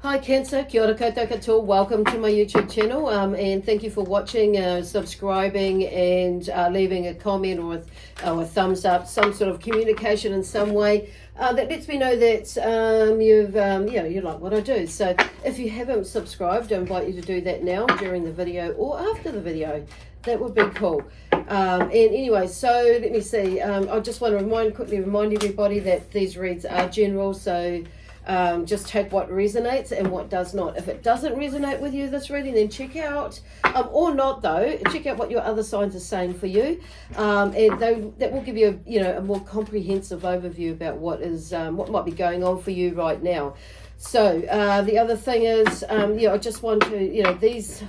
Hi Cancer, kia ora koutou katoa. Welcome to my YouTube channel, and thank you for watching, subscribing, and leaving a comment or a thumbs up, some sort of communication in some way that lets me know that you like what I do. So if you haven't subscribed, I invite you to do that now during the video or after the video. That would be cool. And anyway, so let me see. I just want to quickly remind everybody that these reads are general, so just take what resonates and what does not. If it doesn't resonate with you, this reading, then check out, or not though, check out what your other signs are saying for you, and that will give you a more comprehensive overview about what might be going on for you right now. So the other thing is, I just want to, these,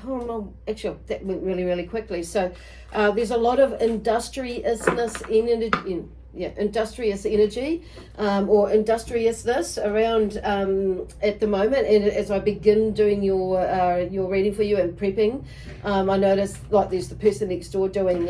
actually that went really, really quickly. So there's a lot of industriousness industrious energy or industriousness around at the moment. And as I begin doing your reading for you and prepping, I noticed like there's the person next door doing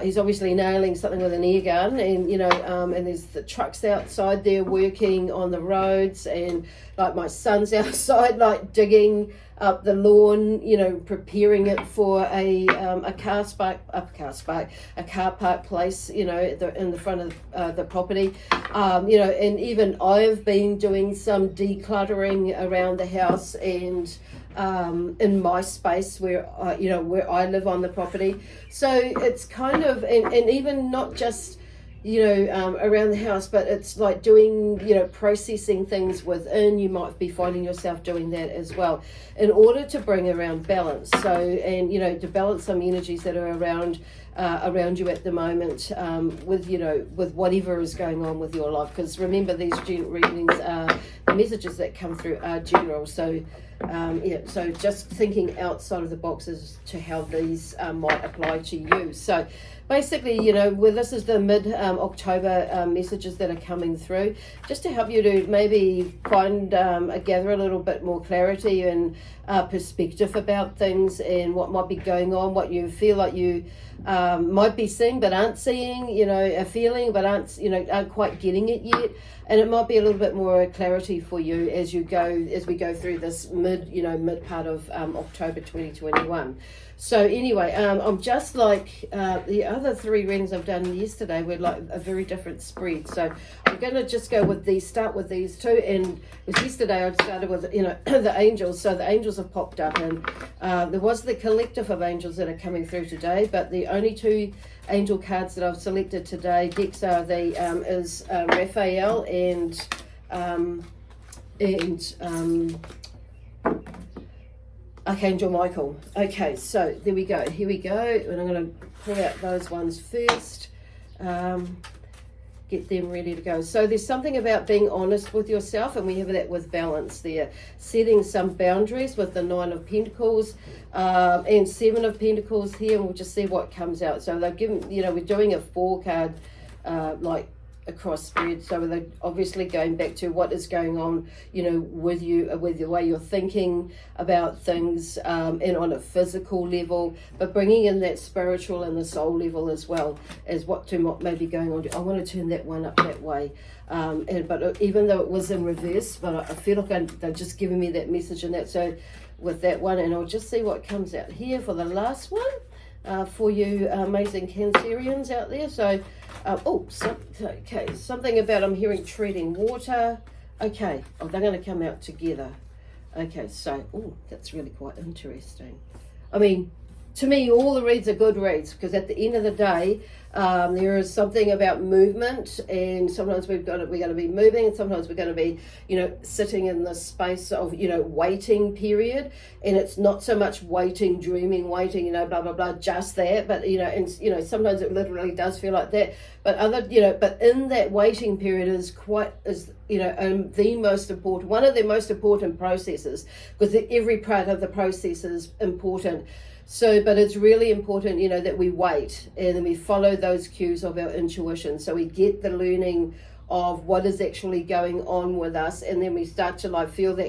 he's obviously nailing something with an air gun, and and there's the trucks outside there working on the roads, and like my son's outside like digging up the lawn, preparing it for a car park place, in the front of the property, and even I've been doing some decluttering around the house and in my space where I live on the property. So it's kind of, and even not just around the house, but it's like doing, processing things within. You might be finding yourself doing that as well in order to bring around balance. So, and, to balance some energies that are around you at the moment, with whatever is going on with your life. Because remember, these readings are, the messages that come through are general. So, so just thinking outside of the box as to how these might apply to you. So basically, this is the mid-October messages that are coming through, just to help you to maybe gather a little bit more clarity and perspective about things and what might be going on, what you feel like you might be seeing but aren't seeing, a feeling but aren't quite getting it yet. And it might be a little bit more clarity for you as we go through this mid part of October 2021. So anyway, I'm just like the other three readings I've done yesterday were like a very different spread. So I'm going to just start with these two. And with yesterday I started with, the angels. So the angels have popped up, and there was the collective of angels that are coming through today, but the only two angel cards that I've selected today, decks, are is Raphael and Archangel Michael. Okay, so there we go. Here we go. And I'm going to pull out those ones first. Get them ready to go. So there's something about being honest with yourself, and we have that with balance there. Setting some boundaries with the Nine of Pentacles and Seven of Pentacles here, and we'll just see what comes out. So they've given, we're doing a 4-card across spread, so they're obviously going back to what is going on, with you, with the way you're thinking about things, and on a physical level, but bringing in that spiritual and the soul level as well as what may be going on. I want to turn that one up that way, but even though it was in reverse, but I feel like they're just giving me that message in that. So with that one, and I'll just see what comes out here for the last one. For you amazing Cancerians out there. So okay, something about, I'm hearing treading water. Okay, they're going to come out together. Okay, so that's really quite interesting. I mean, to me, all the reads are good reads, because at the end of the day, there is something about movement, and sometimes we're going to be moving, and sometimes we're going to be, sitting in the space of, waiting period. And it's not so much waiting, dreaming, waiting, blah, blah, blah, just that. But, sometimes it literally does feel like that. But but in that waiting period is the most important, one of the most important processes, because every part of the process is important. So, but it's really important, that we wait and then we follow those cues of our intuition. So we get the learning of what is actually going on with us, and then we start to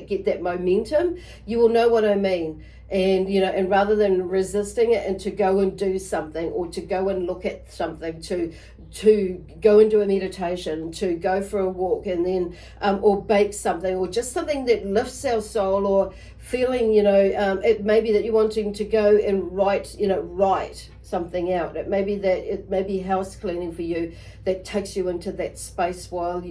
get that momentum. You will know what I mean. And, and rather than resisting it and to go and do something, or to go and look at something, to to go into a meditation, to go for a walk, and then or bake something, or just something that lifts our soul, or feeling, it may be that you're wanting to go and write something out. It may be that it may be house cleaning for you that takes you into that space while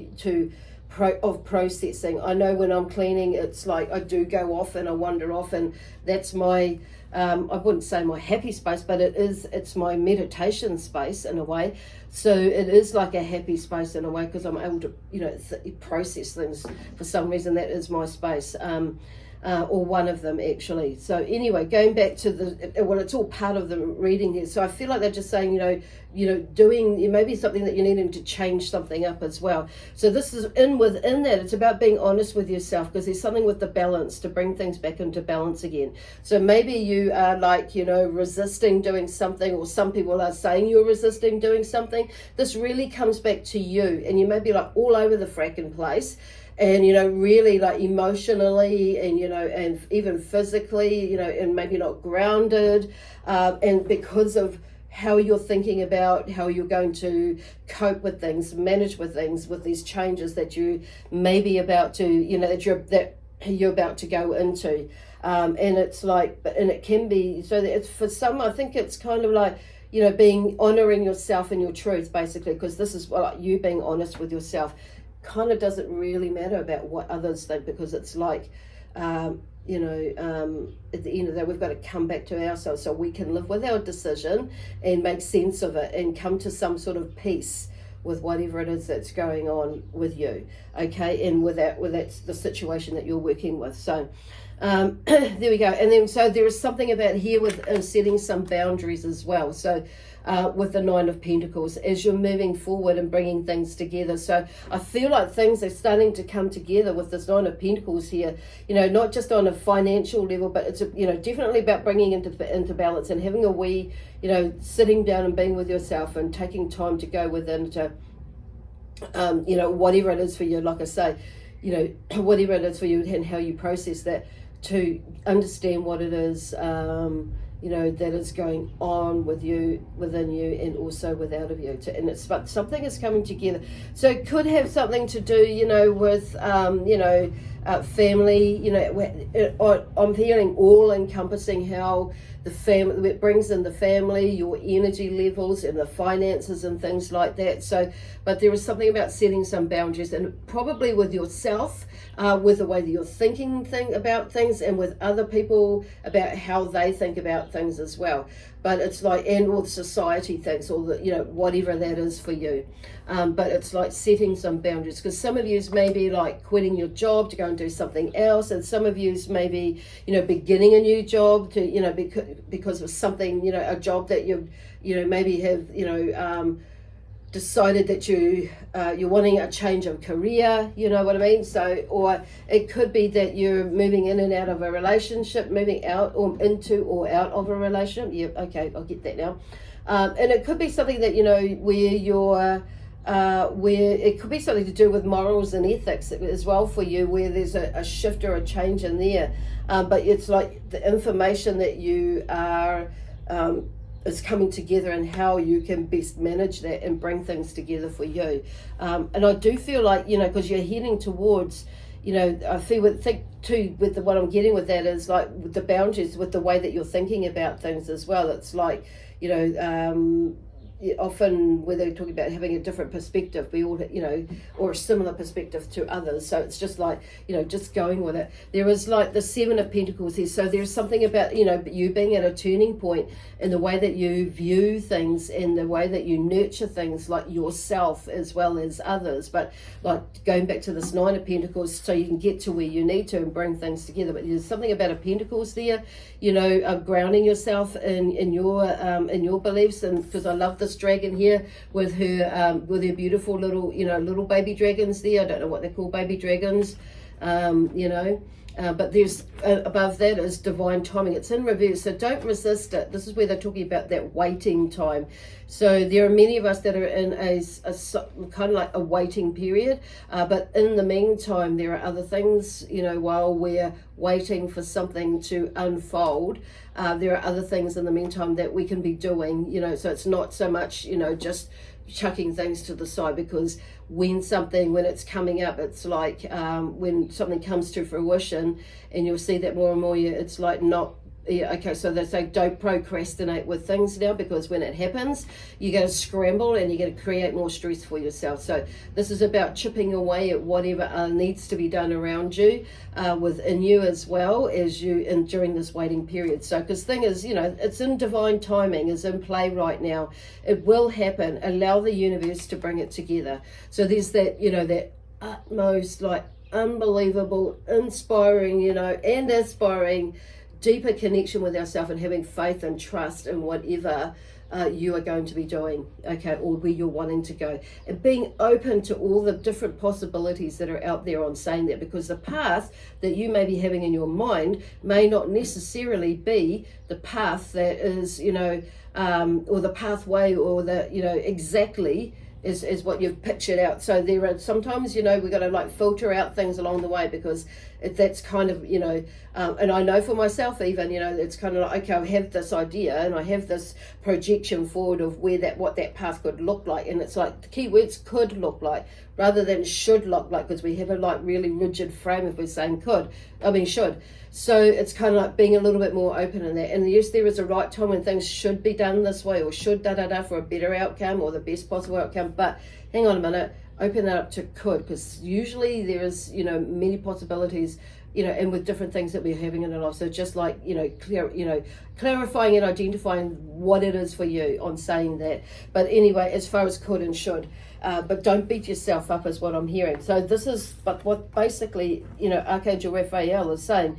of processing. I know when I'm cleaning, it's like I do go off and I wander off, and that's my I wouldn't say my happy space, but it's my meditation space in a way. So it is like a happy space in a way, because I'm able to process things. For some reason, that is my space, or one of them actually. So anyway, going back to it's all part of the reading here. So I feel like they're just saying, doing maybe something that you're needing to change something up as well. So this is within that, it's about being honest with yourself, because there's something with the balance, to bring things back into balance again. So maybe you are resisting doing something, or some people are saying you're resisting doing something. This really comes back to you, and you may be like all over the fracking place, and really like emotionally, and and even physically, and maybe not grounded, and because of how you're thinking about how you're going to cope with things, manage with things, with these changes that you may be about to, that you're about to go into, and it's like, and it can be, so that it's, for some, I think it's kind of like, honoring yourself and your truth, basically, because this is like you being honest with yourself. Kind of doesn't really matter about what others think, because it's like, at the end of the day, we've got to come back to ourselves so we can live with our decision and make sense of it and come to some sort of peace with whatever it is that's going on with you, okay, and with that's the situation that you're working with. So there we go. And then so there is something about here with setting some boundaries as well. So with the Nine of Pentacles, as you're moving forward and bringing things together. So I feel like things are starting to come together with this Nine of Pentacles here, not just on a financial level, but it's, definitely about bringing into balance and having a wee, sitting down and being with yourself and taking time to go within to, whatever it is for you, like I say, whatever it is for you and how you process that, to understand what it is, that is going on with you, within you, and also without of you. But something is coming together. So it could have something to do, with, family. I'm feeling all encompassing how the family, it brings in the family, your energy levels and the finances and things like that. So, but there is something about setting some boundaries, and probably with yourself, with the way that you're thinking about things, and with other people about how they think about things as well. But it's like, and with society thinks, or whatever that is for you. But it's like setting some boundaries, because some of you may be like quitting your job to go and do something else, and some of you may be, beginning a new job to, because of something, a job that you maybe have, decided that you're wanting a change of career, you know what I mean? So, or it could be that you're moving in and out of a relationship, moving out or into or out of a relationship. Yeah, okay, I'll get that now. And it could be something that, where you're, where it could be something to do with morals and ethics as well for you, where there's a shift or a change in there. But it's like the information that you are, is coming together, and how you can best manage that and bring things together for you. And I do feel like, because you're heading towards, I think too, with what I'm getting with that is like with the boundaries, with the way that you're thinking about things as well. It's like, often where they're talking about having a different perspective, we all, or a similar perspective to others. So it's just like, just going with it. There is like the Seven of Pentacles here. So there's something about, you being at a turning point in the way that you view things, and the way that you nurture things, like yourself as well as others. But like going back to this Nine of Pentacles, so you can get to where you need to and bring things together. But there's something about a Pentacles there, grounding yourself in your beliefs. And because I love this dragon here with her beautiful little little baby dragons there. I don't know what they're called, baby dragons, but there's above that is divine timing. It's in reverse, so don't resist it. This is where they're talking about that waiting time. So there are many of us that are in a kind of like a waiting period, but in the meantime there are other things, while we're waiting for something to unfold, there are other things in the meantime that we can be doing, so it's not so much, just chucking things to the side, because when it's coming up, it's like when something comes to fruition, and you'll see that more and more, it's like not. Yeah, okay, so they say don't procrastinate with things now, because when it happens, you're going to scramble and you're going to create more stress for yourself. So this is about chipping away at whatever needs to be done around you, within you, as well as you during this waiting period. So because thing is, it's in divine timing, is in play right now. It will happen. Allow the universe to bring it together. So there's that, that utmost, like, unbelievable, inspiring, and aspiring deeper connection with ourselves, and having faith and trust in whatever you are going to be doing, okay, or where you're wanting to go, and being open to all the different possibilities that are out there on saying that, because the path that you may be having in your mind may not necessarily be the path that is, or the pathway, or the, exactly is what you've pictured out. So there are sometimes, we've got to like filter out things along the way, because that's kind of, and I know for myself even, it's kind of like, okay, I have this idea and I have this projection forward of what that path could look like. And it's like the key words could look like, rather than should look like, because we have a like really rigid frame if we're saying should. So it's kind of like being a little bit more open in that. And yes, there is a right time when things should be done this way, or should for a better outcome, or the best possible outcome. But hang on a minute, open that up to could, because usually there is, many possibilities, and with different things that we're having in our life. So just like, clarifying and identifying what it is for you on saying that. But anyway, as far as could and should, but don't beat yourself up, is what I'm hearing. So this is, but what basically, Archangel Raphael is saying,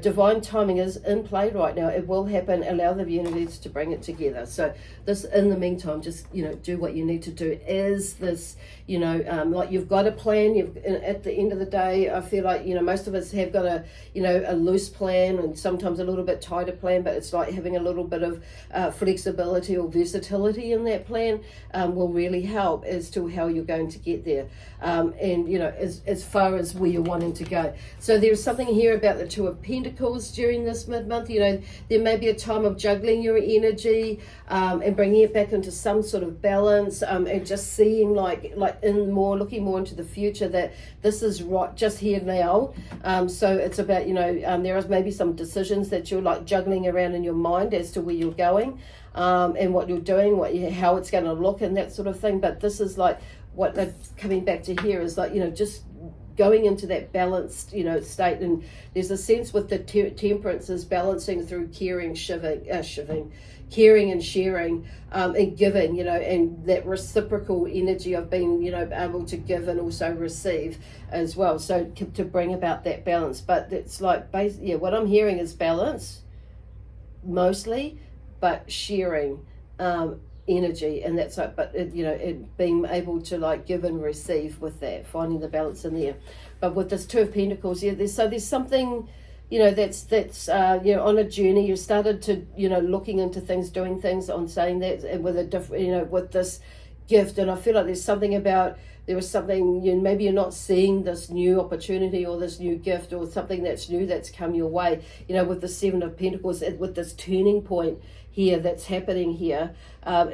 divine timing is in play right now. It will happen. Allow the universe to bring it together. So this, in the meantime, just, do what you need to do. Is this, like you've got a plan. At the end of the day, I feel like, most of us have got a loose plan, and sometimes a little bit tighter plan, but it's like having a little bit of flexibility or versatility in that plan will really help as to how you're going to get there. And, as far as where you're wanting to go. So there's something here about the Two of Pentacles during this mid-month. There may be a time of juggling your energy and bringing it back into some sort of balance, and just seeing looking more into the future, that this is right just here now. So it's about, there is maybe some decisions that you're like juggling around in your mind as to where you're going, and what you're doing, how it's going to look, and that sort of thing. But this is like what they're coming back to here is like, just going into that balanced, state. And there's a sense with the temperance is balancing through caring and sharing, and giving, and that reciprocal energy of being, able to give and also receive as well. So to bring about that balance. But it's like, what I'm hearing is balance mostly, but sharing, energy, and that's like, but it being able to like give and receive with that, finding the balance in there. But with this Two of Pentacles, there's something, that's on a journey. You started to, looking into things, doing things, on saying that, and with a different, with this gift. And I feel like there's something about, there was something, maybe you're not seeing this new opportunity or this new gift or something that's new that's come your way, with the Seven of Pentacles, with this turning point here that's happening here. There are,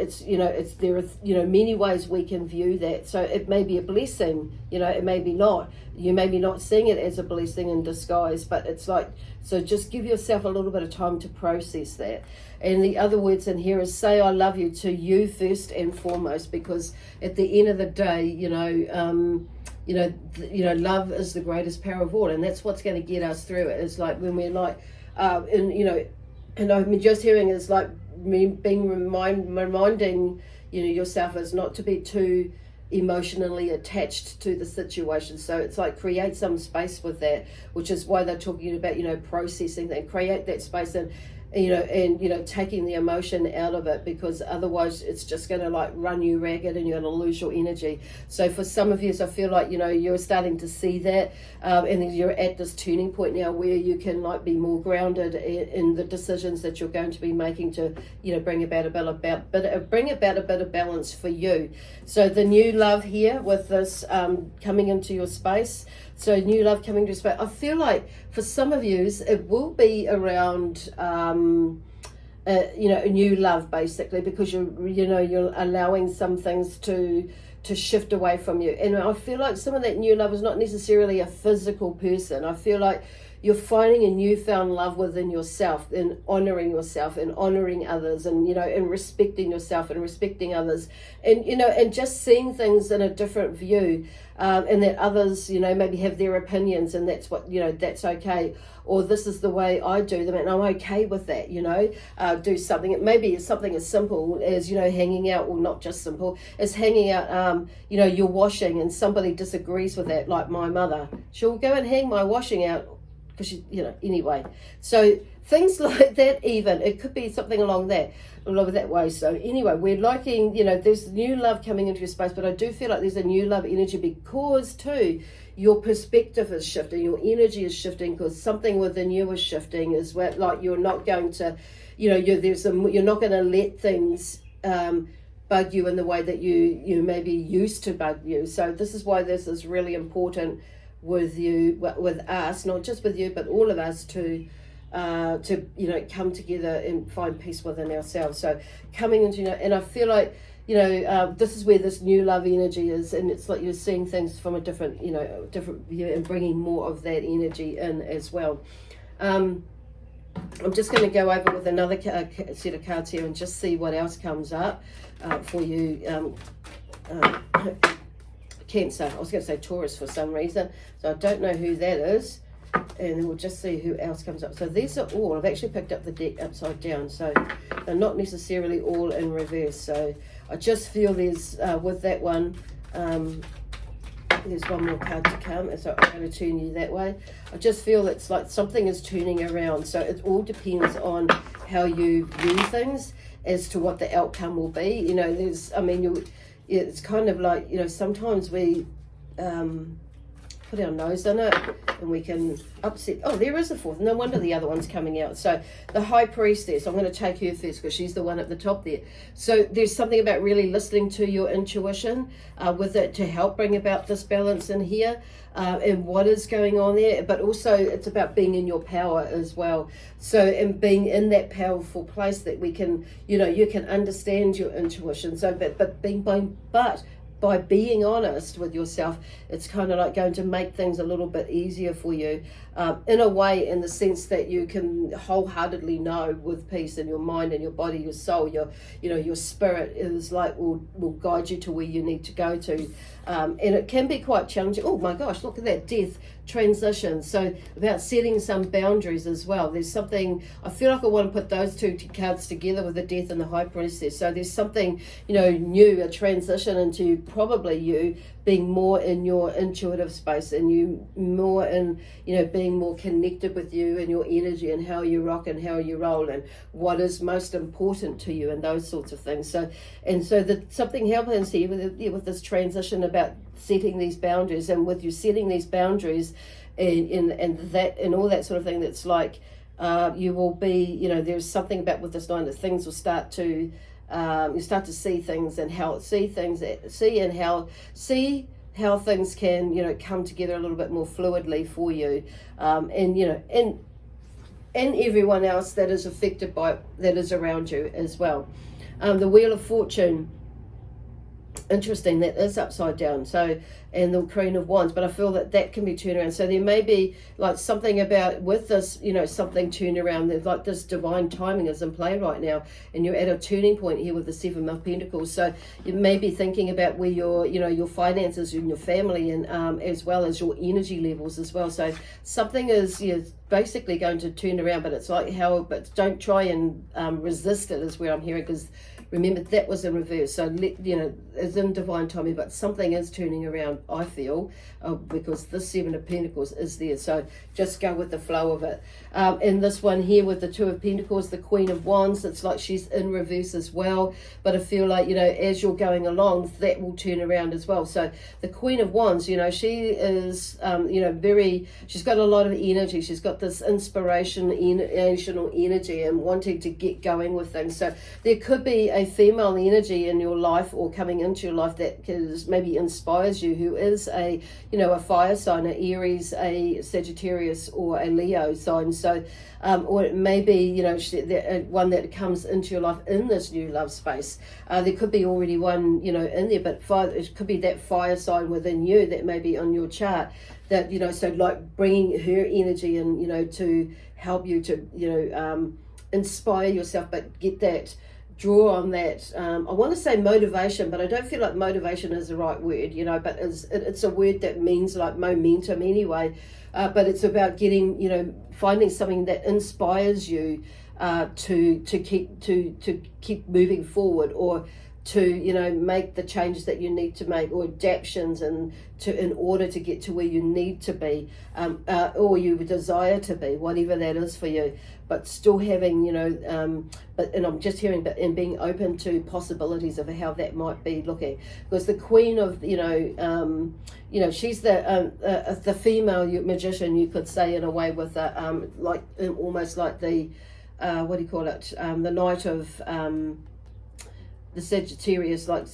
many ways we can view that. So it may be a blessing, it may be not. You may be not seeing it as a blessing in disguise, but it's like, so just give yourself a little bit of time to process that. And the other words in here is say I love you to you first and foremost, because at the end of the day, love is the greatest power of all, and that's what's going to get us through it. It's like when we're like, and I'm just hearing is like being reminding yourself is not to be too emotionally attached to the situation. So it's like create some space with that, which is why they're talking about processing and create that space, and taking the emotion out of it, because otherwise it's just going to like run you ragged and you're going to lose your energy. So for some of you, I feel like you're starting to see that, and then you're at this turning point now where you can like be more grounded in the decisions that you're going to be making to bring about a bit of balance for you. So the new love here with this coming into your space. So new love coming to space. I feel like for some of you, it will be around a new love, basically, because you're allowing some things to shift away from you. And I feel like some of that new love is not necessarily a physical person. I feel like you're finding a newfound love within yourself, and honoring yourself and honoring others, and and respecting yourself and respecting others, and and just seeing things in a different view, and that others maybe have their opinions, and that's what that's okay, or this is the way I do them and I'm okay with that. Do something, it maybe it's something as simple as hanging out, or not just simple as hanging out, you're washing and somebody disagrees with that, like my mother, she'll go and hang my washing out because she, anyway. So things like that, even it could be something along that way. So anyway, we're liking, there's new love coming into your space, but I do feel like there's a new love energy, because too your perspective is shifting, your energy is shifting, because something within you is shifting as well. Like you're not going to, you're not going to let things bug you in the way that you maybe used to bug you. So this is why this is really important with us, not just with you, but all of us to come together and find peace within ourselves. So coming into, and I feel like, this is where this new love energy is, and it's like you're seeing things from a different view, and bringing more of that energy in as well. I'm just going to go over with another set of cards here and just see what else comes up for you. Cancer. I was going to say Taurus for some reason, so I don't know who that is, and then we'll just see who else comes up. So these are all, I've actually picked up the deck upside down, so they're not necessarily all in reverse. So I just feel there's with that one, there's one more card to come, and so I'm going to turn you that way. I just feel it's like something is turning around, so it all depends on how you view things as to what the outcome will be. It's kind of like, sometimes we put our nose in it and we can upset. Oh, there is a fourth. No wonder the other one's coming out. So the High Priestess, I'm going to take her first because she's the one at the top there. So there's something about really listening to your intuition with it to help bring about this balance in here. And what is going on there, but also it's about being in your power as well. So, and being in that powerful place that we can, you can understand your intuition. So, but by being honest with yourself, it's kind of like going to make things a little bit easier for you, in a way, in the sense that you can wholeheartedly know with peace in your mind and your body, your soul, your spirit is like will guide you to where you need to go to. And it can be quite challenging. Oh my gosh, look at that, death, transition. So about setting some boundaries as well. There's something, I feel like I want to put those two cards together with the death and the High Priestess. So there's something, new, a transition into probably you being more in your intuitive space, and you more in, being more connected with you and your energy and how you rock and how you roll and what is most important to you and those sorts of things. So something happens here with this transition about setting these boundaries, and with you setting these boundaries and that and all that sort of thing, that's like you will be, there's something about with this line that things will start to you start to see things and see how things can come together a little bit more fluidly for you, and everyone else that is affected by that is around you as well. The Wheel of Fortune, interesting, that is upside down. So, and the Queen of Wands, but I feel that can be turned around. So there may be like something about with this, something turned around. There's like this divine timing is in play right now, and you're at a turning point here with the Seven of Pentacles. So you may be thinking about where your finances and your family, and as well as your energy levels as well. So something is basically going to turn around, but it's like but don't try and resist it is where I'm hearing, because remember that was in reverse. So it's in divine timing, but something is turning around, I feel, because this Seven of Pentacles is there. So just go with the flow of it. And this one here with the Two of Pentacles, the Queen of Wands, it's like she's in reverse as well. But I feel like, as you're going along, that will turn around as well. So the Queen of Wands, she is, she's got a lot of energy. She's got this inspirational energy and wanting to get going with things. So there could be a female energy in your life or coming into your life that maybe inspires you, who is a fire sign, a Aries, a Sagittarius, or a Leo sign. So or it may be one that comes into your life in this new love space. There could be already one in there, but it could be that fire sign within you that may be on your chart, that so like bringing her energy in to help you to inspire yourself, but get that, draw on that, I want to say motivation, but I don't feel like motivation is the right word, but it's a word that means like momentum anyway, but it's about getting, finding something that inspires you to keep moving forward, or to make the changes that you need to make, or adaptations, and in order to get to where you need to be, or you desire to be, whatever that is for you. But still having and I'm just hearing, but and being open to possibilities of how that might be looking, because the Queen of she's the female magician, you could say, in a way, with like almost like the what do you call it, the Knight of the Sagittarius, like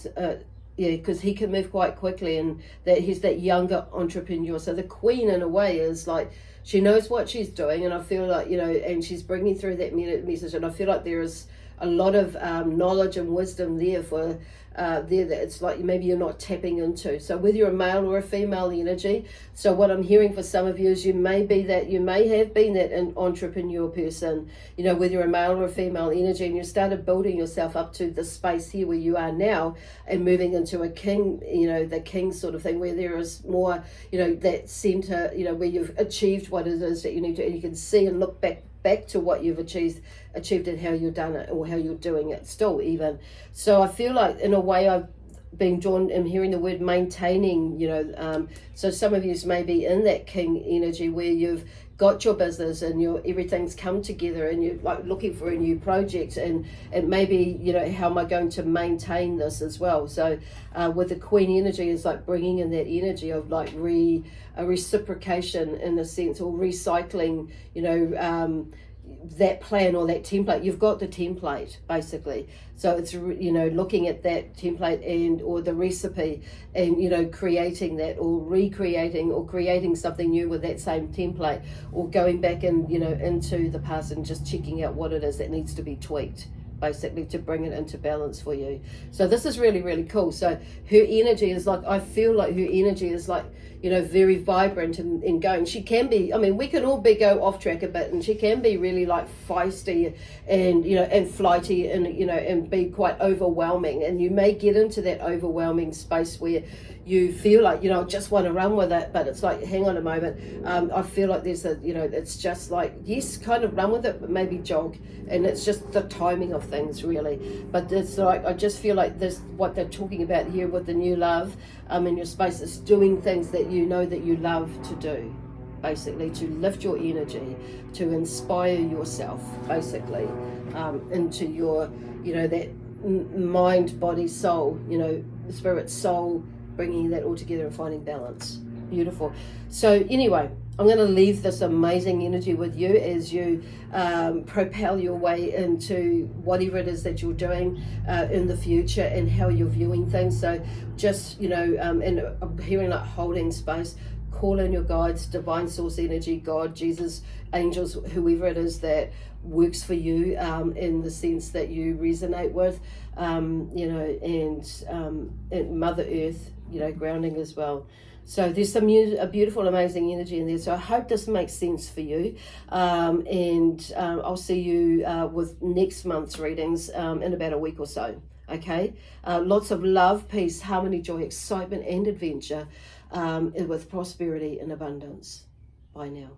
because he can move quite quickly, and that he's that younger entrepreneur. So the Queen, in a way, is like, she knows what she's doing, and I feel like and she's bringing through that message, and I feel like there is a lot of knowledge and wisdom there for that it's like maybe you're not tapping into. So whether you're a male or a female energy, so what I'm hearing for some of you is you may have been that an entrepreneur person, whether you're a male or a female energy, and you started building yourself up to the space here where you are now, and moving into a king, the king sort of thing, where there is more, that center, where you've achieved what it is that you need to, and you can see and look back to what you've achieved and how you've done it, or how you're doing it still even. So I feel like, in a way, I've been drawn, and hearing the word maintaining, so some of you may be in that king energy, where you've got your business and everything's come together, and you're like looking for a new project, and maybe how am I going to maintain this as well. So with the Queen energy, is like bringing in that energy of like a reciprocation, in a sense, or recycling, that plan or that template. You've got the template, basically. So it's looking at that template or the recipe, and creating that, or recreating, or creating something new with that same template, or going back and into the past and just checking out what it is that needs to be tweaked, basically, to bring it into balance for you. So this is really, really cool. So her energy is like, I feel like her energy is like, very vibrant and going. She can be, we can all go off track a bit, and she can be really like feisty and, and flighty, and, and be quite overwhelming. And you may get into that overwhelming space where you feel like, just want to run with it, but it's like, hang on a moment. I feel like there's it's just like, yes, kind of run with it, but maybe jog. And it's just the timing of things, really. But it's like, I just feel like this, what they're talking about here with the new love in your space, is doing things that that you love to do, basically, to lift your energy, to inspire yourself, basically, into your, that mind, body, soul, spirit, soul, bringing that all together and finding balance. Beautiful. So anyway, I'm going to leave this amazing energy with you as you propel your way into whatever it is that you're doing in the future, and how you're viewing things. So just, and I'm hearing like holding space, call in your guides, divine source energy, God, Jesus, angels, whoever it is that works for you, in the sense that you resonate with, and Mother Earth, grounding as well. So there's a beautiful, amazing energy in there. So I hope this makes sense for you. And I'll see you with next month's readings in about a week or so. Okay? Lots of love, peace, harmony, joy, excitement, and adventure, with prosperity and abundance. Bye now.